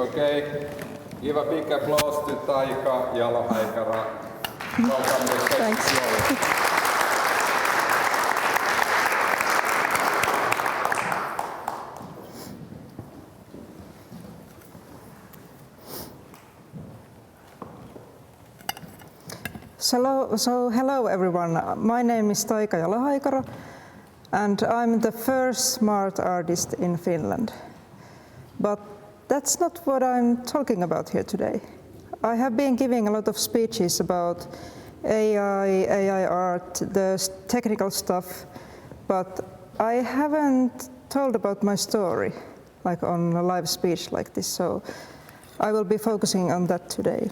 Okay. Give a big applause to Taika Jalohaikara. Welcome to the Thanks. Hello everyone. My name is Taika Jalohaikara and I'm the first smart artist in Finland. But that's not what I'm talking about here today. I have been giving a lot of speeches about AI art, the technical stuff, but I haven't told about my story, like on a live speech like this, so I will be focusing on that today.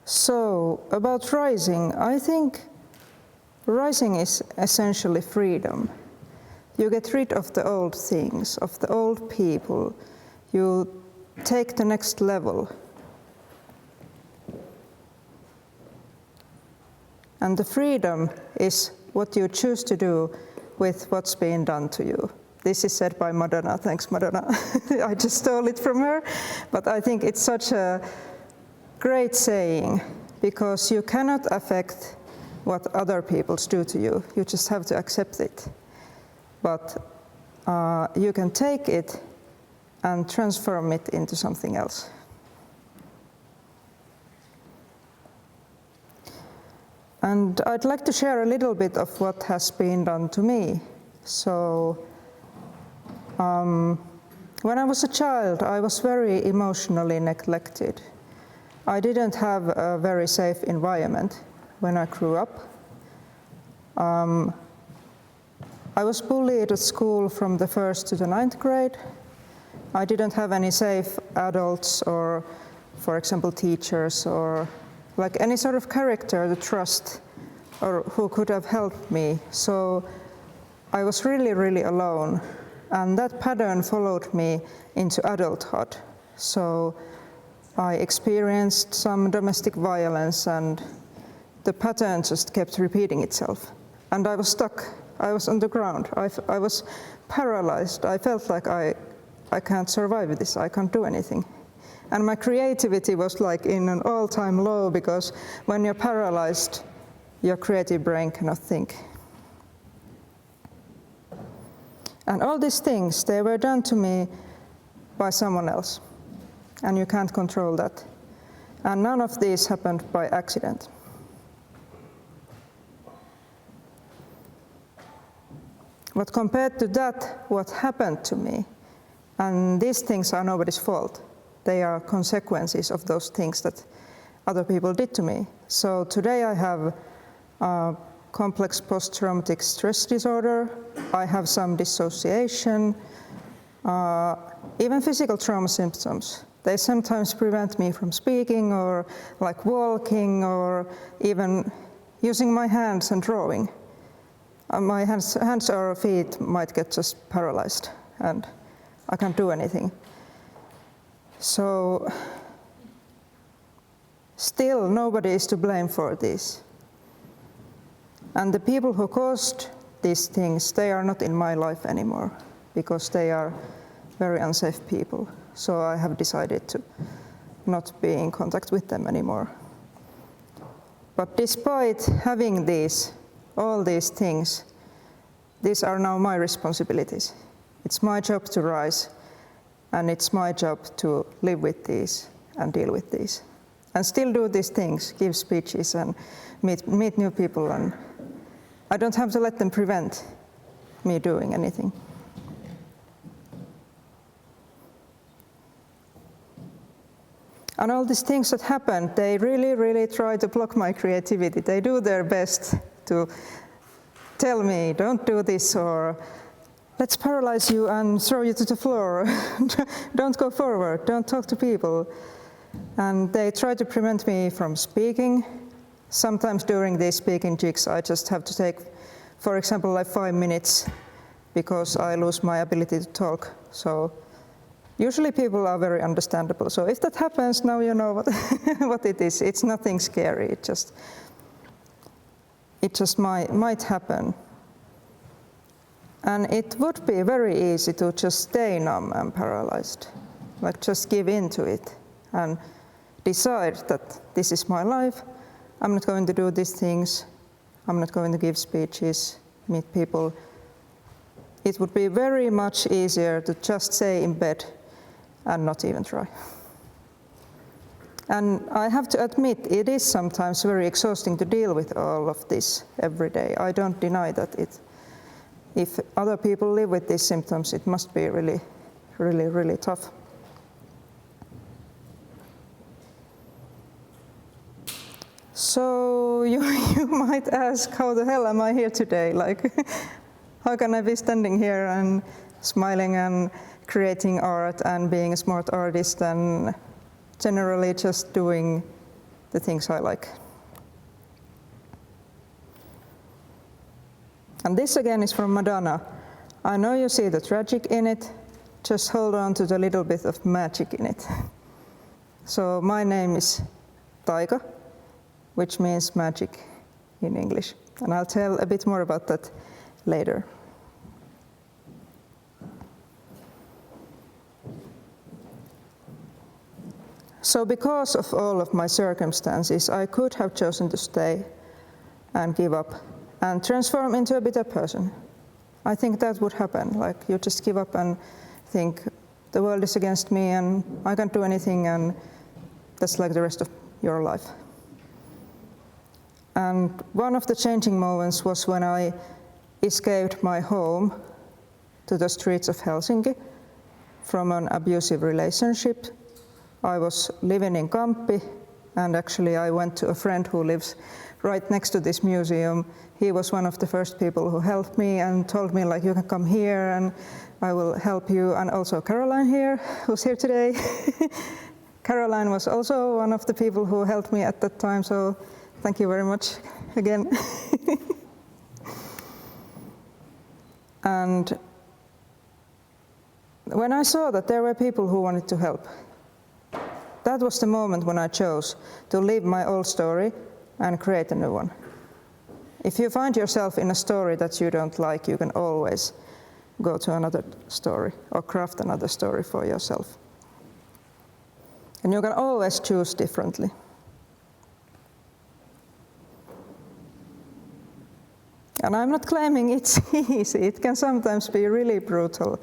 So, about rising, I think rising is essentially freedom. You get rid of the old things, of the old people. You take the next level. And the freedom is what you choose to do with what's being done to you. This is said by Madonna. Thanks, Madonna. I just stole it from her. But I think it's such a great saying, because you cannot affect what other people do to you. You just have to accept it. But you can take it and transform it into something else. And I'd like to share a little bit of what has been done to me. So, when I was a child, I was very emotionally neglected. I didn't have a very safe environment when I grew up. I was bullied at school from the 1st to the 9th grade. I didn't have any safe adults or, for example, teachers or like any sort of character to trust or who could have helped me. So I was really, really alone. And that pattern followed me into adulthood. So I experienced some domestic violence and the pattern just kept repeating itself. And I was stuck. I was on the ground. I was paralyzed. I felt like I can't survive with this. I can't do anything. And my creativity was like in an all-time low, because when you're paralyzed, your creative brain cannot think. And all these things, they were done to me by someone else. And you can't control that. And none of these happened by accident. But compared to that, what happened to me, and these things are nobody's fault. They are consequences of those things that other people did to me. So today I have a complex post-traumatic stress disorder. I have some dissociation, even physical trauma symptoms. They sometimes prevent me from speaking or like walking or even using my hands and drawing. My hands or feet might get just paralyzed and I can't do anything. So still nobody is to blame for this. And the people who caused these things, they are not in my life anymore because they are very unsafe people. So I have decided to not be in contact with them anymore. But despite having all these things, these are now my responsibilities. It's my job to rise, and it's my job to live with these and deal with these. And still do these things, give speeches and meet new people, and I don't have to let them prevent me doing anything. And all these things that happen, they really, really try to block my creativity. They do their best to tell me, don't do this, or let's paralyze you and throw you to the floor. Don't go forward, don't talk to people. And they try to prevent me from speaking. Sometimes during these speaking gigs, I just have to take, for example, like 5 minutes because I lose my ability to talk. So usually people are very understandable. So if that happens, now you know what it is. It's nothing scary. it just might happen. And it would be very easy to just stay numb and paralyzed, like just give in to it and decide that this is my life, I'm not going to do these things, I'm not going to give speeches, meet people. It would be very much easier to just stay in bed and not even try. And I have to admit, it is sometimes very exhausting to deal with all of this every day. I don't deny that if other people live with these symptoms, it must be really, really, really tough. So you might ask, how the hell am I here today? Like, how can I be standing here and smiling and creating art and being a smart artist and generally just doing the things I like? And this again is from Madonna. I know you see the tragic in it, just hold on to the little bit of magic in it. So my name is Taiga, which means magic in English. And I'll tell a bit more about that later. So because of all of my circumstances, I could have chosen to stay and give up and transform into a bitter person. I think that would happen, like you just give up and think the world is against me and I can't do anything, and that's like the rest of your life. And one of the changing moments was when I escaped my home to the streets of Helsinki from an abusive relationship. I was living in Kamppi, and actually I went to a friend who lives right next to this museum. He was one of the first people who helped me and told me, like, you can come here and I will help you. And also Caroline here, who's here today. Caroline was also one of the people who helped me at that time, so thank you very much again. And when I saw that there were people who wanted to help, that was the moment when I chose to leave my old story and create a new one. If you find yourself in a story that you don't like, you can always go to another story or craft another story for yourself. And you can always choose differently. And I'm not claiming it's easy. It can sometimes be really brutal.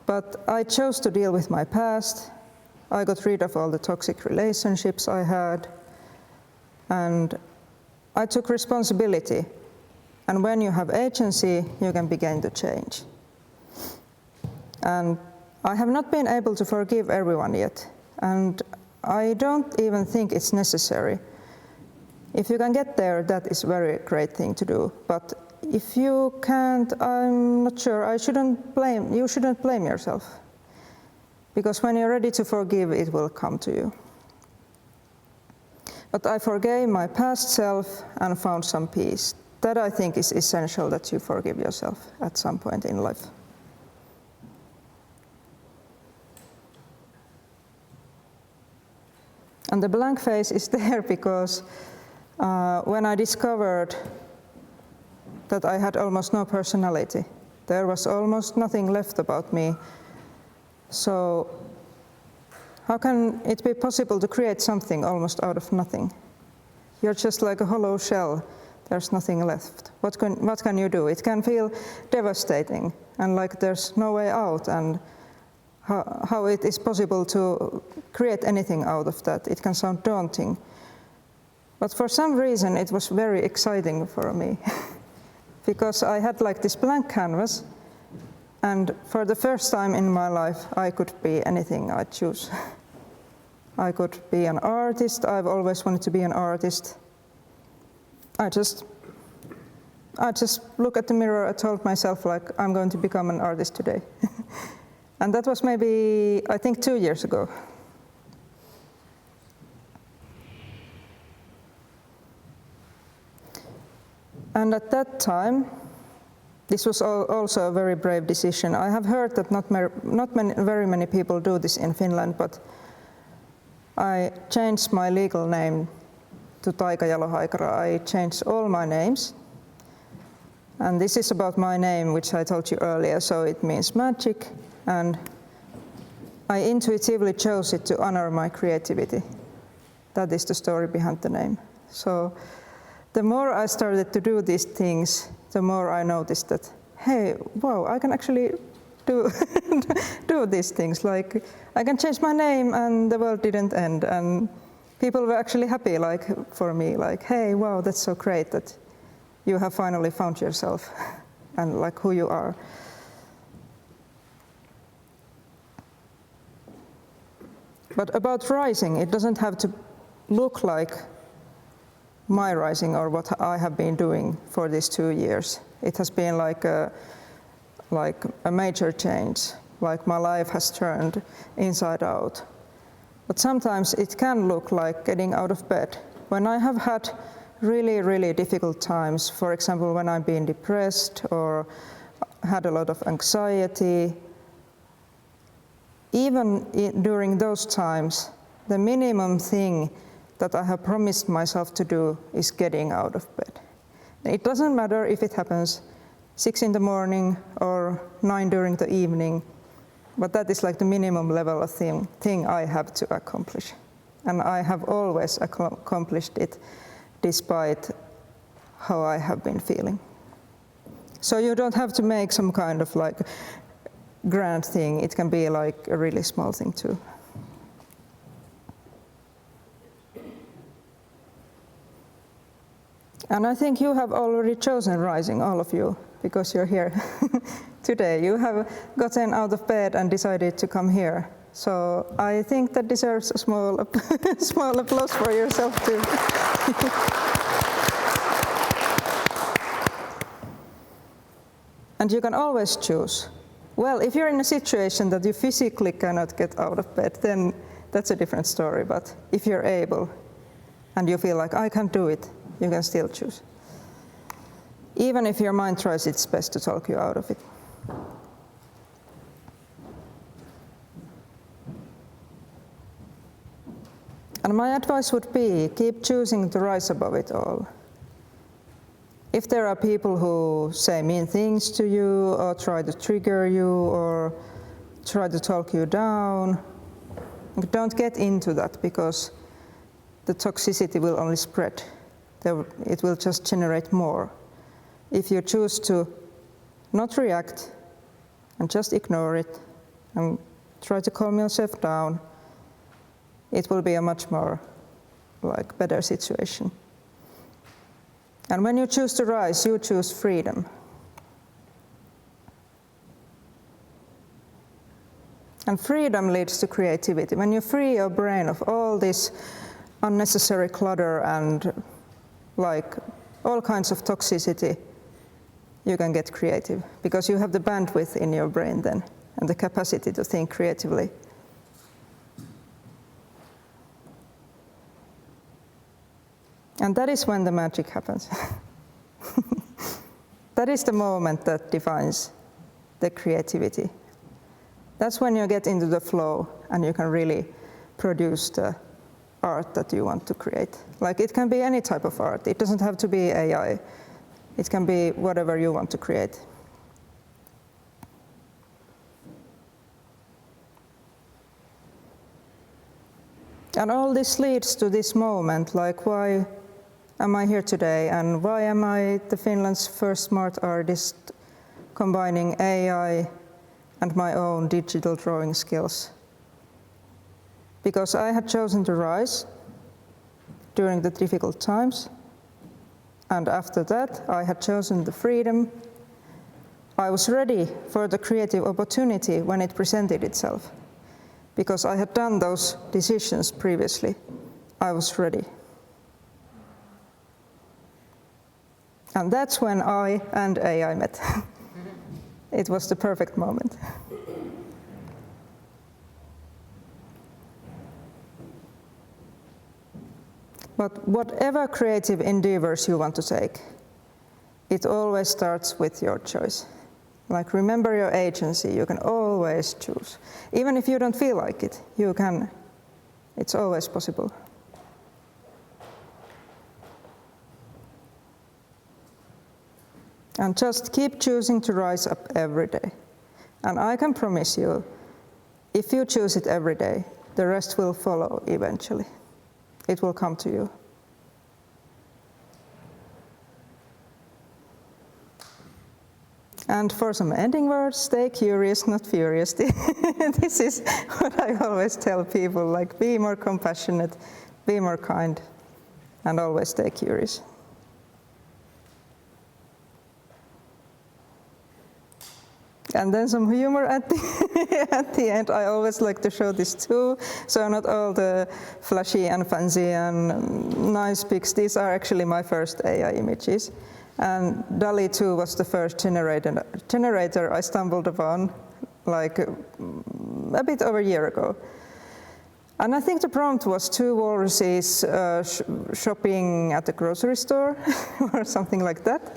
But I chose to deal with my past. I got rid of all the toxic relationships I had. And I took responsibility. And when you have agency, you can begin to change. And I have not been able to forgive everyone yet. And I don't even think it's necessary. If you can get there, that is a very great thing to do. But if you can't, I'm not sure. You shouldn't blame yourself. Because when you're ready to forgive, it will come to you. But I forgave my past self and found some peace. That I think is essential, that you forgive yourself at some point in life. And the blank face is there because when I discovered that I had almost no personality, there was almost nothing left about me. So how can it be possible to create something almost out of nothing? You're just like a hollow shell. There's nothing left. What can you do? It can feel devastating and like there's no way out, and how it is possible to create anything out of that. It can sound daunting. But for some reason it was very exciting for me because I had like this blank canvas, and for the first time in my life I could be anything I choose. I could be an artist. I've always wanted to be an artist. I just looked at the mirror and told myself, like, I'm going to become an artist today. And that was maybe, I think, 2 years ago. And at that time, this was also a very brave decision. I have heard that very many people do this in Finland, but I changed my legal name to Taika Jalohaikara, I changed all my names. And this is about my name, which I told you earlier, so it means magic, and I intuitively chose it to honor my creativity. That is the story behind the name. So the more I started to do these things, the more I noticed that, hey, wow, I can actually do, do these things. Like, I can change my name and the world didn't end. And people were actually happy, like, for me, like, hey, wow, that's so great that you have finally found yourself and like who you are. But about rising, it doesn't have to look like my rising or what I have been doing for these 2 years. It has been like a major change, like my life has turned inside out. But sometimes it can look like getting out of bed. When I have had really, really difficult times, for example, when I've been depressed or had a lot of anxiety, even during those times, the minimum thing that I have promised myself to do is getting out of bed. It doesn't matter if it happens 6 in the morning or 9 during the evening, but that is like the minimum level of thing I have to accomplish. And I have always accomplished it despite how I have been feeling. So you don't have to make some kind of like grand thing. It can be like a really small thing too. And I think you have already chosen rising, all of you, because you're here today. You have gotten out of bed and decided to come here. So I think that deserves a small applause for yourself too. And you can always choose. Well, if you're in a situation that you physically cannot get out of bed, then that's a different story. But if you're able and you feel like I can do it, you can still choose. Even if your mind tries its best to talk you out of it. And my advice would be, keep choosing to rise above it all. If there are people who say mean things to you, or try to trigger you, or try to talk you down, don't get into that, because the toxicity will only spread. It will just generate more. If you choose to not react and just ignore it and try to calm yourself down, it will be a much more like better situation. And when you choose to rise, you choose freedom. And freedom leads to creativity. When you free your brain of all this unnecessary clutter and like all kinds of toxicity, you can get creative because you have the bandwidth in your brain then and the capacity to think creatively. And that is when the magic happens. That is the moment that defines the creativity. That's when you get into the flow and you can really produce the art that you want to create. Like it can be any type of art. It doesn't have to be AI. It can be whatever you want to create. And all this leads to this moment, like why am I here today and why am I Finland's first smart artist combining AI and my own digital drawing skills? Because I had chosen to rise during the difficult times, and after that I had chosen the freedom. I was ready for the creative opportunity when it presented itself, because I had done those decisions previously. I was ready. And that's when I and AI met. It was the perfect moment. But whatever creative endeavors you want to take, it always starts with your choice. Like remember your agency, you can always choose. Even if you don't feel like it, you can. It's always possible. And just keep choosing to rise up every day. And I can promise you, if you choose it every day, the rest will follow eventually. It will come to you. And for some ending words, stay curious, not furious. This is what I always tell people, like be more compassionate, be more kind, and always stay curious. And then some humor at the end. I always like to show this too. So not all the flashy and fancy and nice pics. These are actually my first AI images. And DALL-E 2 was the first generator I stumbled upon like a bit over a year ago. And I think the prompt was 2 walruses shopping at the grocery store or something like that.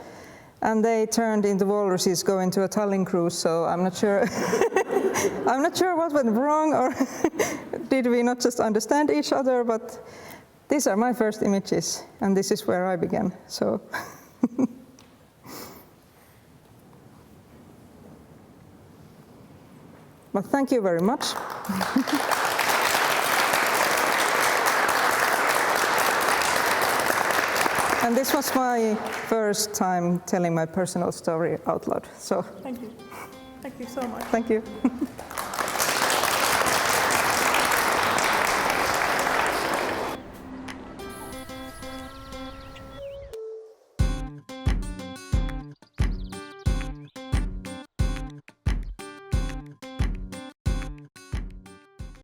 And they turned into walruses going to a Tallinn cruise, so I'm not sure I'm not sure what went wrong, or did we not just understand each other, but these are my first images, and this is where I began. So but thank you very much. And this was my first time telling my personal story out loud. So Thank you. Thank you so much. thank you.